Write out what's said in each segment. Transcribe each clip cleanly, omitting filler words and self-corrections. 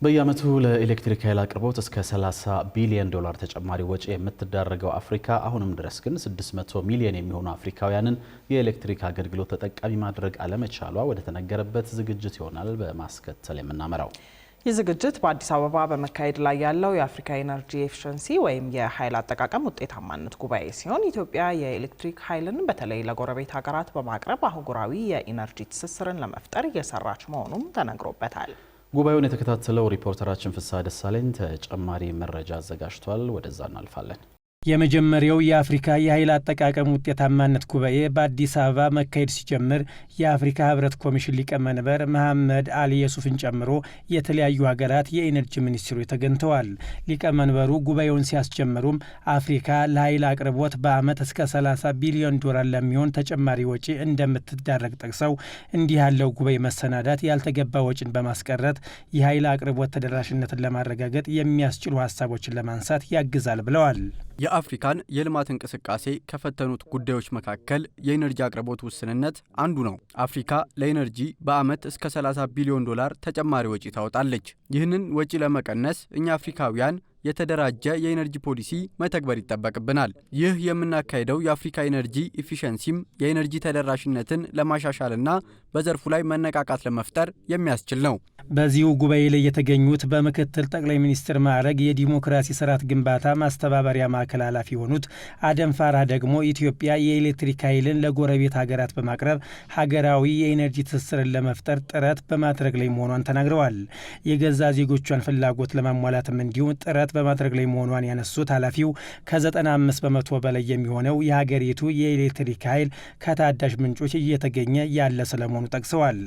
በየዓመቱ ለኤሌክትሪክ ኃይል አቅርቦት እስከ 30 ቢሊዮን ዶላር ተጨማሪ ወጪ የምትዳረገው አፍሪካ አሁንም ድረስ ግን 600 ሚሊዮን የሚሆኑ አፍሪካውያንን የኤሌክትሪክ አገልግሎት ተጠቃሚ ማድረግ አለመቻሏ ወደ ተነገረበት ዝግጅት ይሆናል በማስከተል የምናመራው። ይህ ዝግጅት በአዲስ አበባ በመካሄድ ላይ ያለው የአፍሪካ ኢነርጂ ኤፊሽንሲ ወይም የኃይል አጠቃቀም ውጤታማነት ጉባኤ ሲሆን ኢትዮጵያ የኤሌክትሪክ ኃይልን በተለይ ለጎረቤት ሀገራት በማቅረብ አህጉራዊ የኢነርጂ ትስስርን ለመፍጠር እየሰራች መሆኑም ተነግሮበታል። ጉባኤውን የተከታተለው ሪፖርተራችን ፍስሐ ደሳለኝ ተጨማሪ መረጃ አዘጋጅቷል። ወደዛ እናልፋለን። የመጀመሪያው የአፍሪካ የኃይል አጠቃቀም ውጤታማነት ጉባኤ በአዲስ አበባ መካሄድ ሲጀምር የአፍሪካ ህብረት ኮሚሽን ሊቀመንበር መሐመድ አሊ የሱፍን ጨምሮ የተለያዩ ሀገራት የኢነርጂ ሚኒስትሮች ተገኝተዋል። ሊቀመንበሩ ጉባኤውን ሲያስጀምሩም አፍሪካ ለኃይል አቅርቦት በዓመት እስከ 30 ቢሊዮን ዶላር ለሚሆን ተጨማሪ ወጪ እንደምትዳረግ ጠቅሰው እንዲህ ያለው ጉባኤ መሰናዳት ያልተገባ ወጪን በማስቀረት የኃይል አቅርቦት ተደራሽነትን ለማረጋገጥ የሚያስችሉ ሀሳቦችን ለማንሳት ያግዛል ብለዋል። የአፍሪካን የልማት እንቅስቃሴ ከፈተኑት ጉዳዮች መካከል የኢነርጂ አቅርቦት ውስንነት አንዱ ነው። አፍሪካ ለኢነርጂ በዓመት እስከ 30 ቢሊዮን ዶላር ተጨማሪ ወጪ ታወጣለች። ይህንን ወጪ ለመቀነስ እኛ አፍሪካውያን የተደራጀ የኢነርጂ ፖሊሲ መተግበር ይጠበቅብናል። ይህ የምናካሄደው የአፍሪካ ኢነርጂ ኢፊሸንሲም የኢነርጂ ተደራሽነትን ለማሻሻልና በዘርፉ ላይ መነቃቃት ለመፍጠር የሚያስችል ነው። በዚሁ ጉባኤ ላይ የተገኙት በምክትል ጠቅላይ ሚኒስትር ማዕረግ የዲሞክራሲ ስርዓት ግንባታ ማስተባበሪያ ማዕከል ኃላፊ የሆኑት አደም ፋራህ ደግሞ ኢትዮጵያ የኤሌክትሪክ ኃይልን ለጎረቤት ሀገራት በማቅረብ ሀገራዊ የኢነርጂ ትስስርን ለመፍጠር ጥረት በማድረግ ላይ መሆኗን ተናግረዋል። የገዛ ዜጎቿን ፍላጎት ለማሟላትም እንዲሁም ጥረት በማድረግ ላይ መሆኗን ያነሱት ኃላፊው ከ95 በመቶ በላይ የሚሆነው የሀገሪቱ የኤሌክትሪክ ኃይል ከታዳሽ ምንጮች እየተገኘ ያለ ስለመሆኑ ጠቅሰዋል።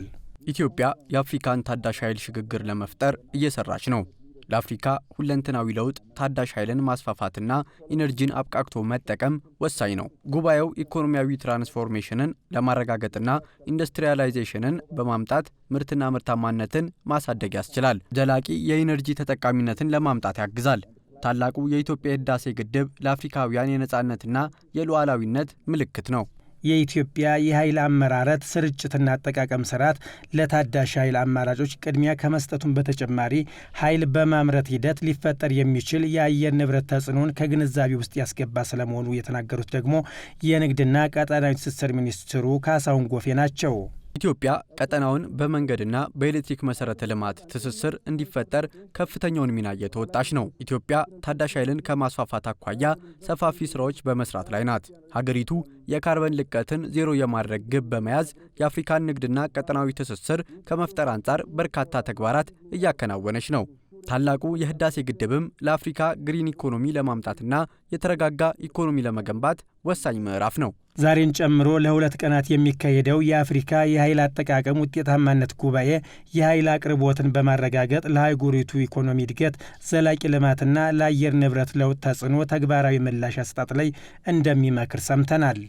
ኢትዮጵያ የአፍሪካን ታዳሽ ኃይል ሽግግር ለመፍጠር እየሰራች ነው። ለአፍሪካ ሁለንተናዊ ለውጥ ታዳሽ ኃይልን ማስፋፋትና ኢነርጂን አብቃቅቶ መጠቀም ወሳኝ ነው። ጉባኤው ኢኮኖሚያዊ ትራንስፎርሜሽንን ለማረጋገጥና ኢንዱስትሪያላይዜሽንን በማምጣት ምርትና ምርታማነትን ማሳደግ ያስችላል። ዘላቂ የኢነርጂ ተጠቃሚነትን ለማምጣት ያግዛል። ታላቁ የኢትዮጵያ ህዳሴ ግድብ ለአፍሪካውያን የነጻነትና የሉዓላዊነት ምልክት ነው። የኢትዮጵያ የኃይል አመራረት ስርጭትና አጠቃቀም ስርዓት ለታዳሽ ኃይል አማራጮች ቅድሚያ ከመስጠቱን በተጨማሪ ኃይል በማምረት ሂደት ሊፈጠር የሚችል የአየር ንብረት ተጽዕኖን ከግንዛቤ ውስጥ ያስገባ ስለመሆኑ የተናገሩት ደግሞ የንግድና ቀጣናዊ ትስስር ሚኒስትሩ ካሳሁን ጎፌ ናቸው። ኢትዮጵያ ቀጠናውን በመንገድና በኤሌክትሪክ መሰረተ ልማት ትስስር እንዲፈጠር ከፍተኛውን ሚና እየተወጣች ነው። ኢትዮጵያ ታዳሽ ኃይልን ከማስፋፋት አኳያ ሰፋፊ ስራዎች በመስራት ላይ ናት። ሀገሪቱ የካርበን ልቀትን ዜሮ የማድረግ ግብ በመያዝ የአፍሪካን ንግድና ቀጠናዊ ትስስር ከመፍጠር አንጻር በርካታ ተግባራት እያከናወነች ነው። ታላቁ የህዳሴ ግድብም ለአፍሪካ ግሪን ኢኮኖሚ ለማምጣትና የተረጋጋ ኢኮኖሚ ለመገንባት ወሳኝ ምዕራፍ ነው። ዛሬን ጨምሮ ለ2 ቀናት የሚካሄደው የአፍሪካ የኃይል አጠቃቀም ውጤታማነት ጉባኤ የኃይል አቅርቦትን በማረጋገጥ ለአህጉሪቱ ኢኮኖሚ እድገት፣ ዘላቂ ልማትና ለአየር ንብረት ለውጥ ተጽዕኖ ተግባራዊ ምላሽ አሰጣጥ ላይ እንደሚመክር ሰምተናል።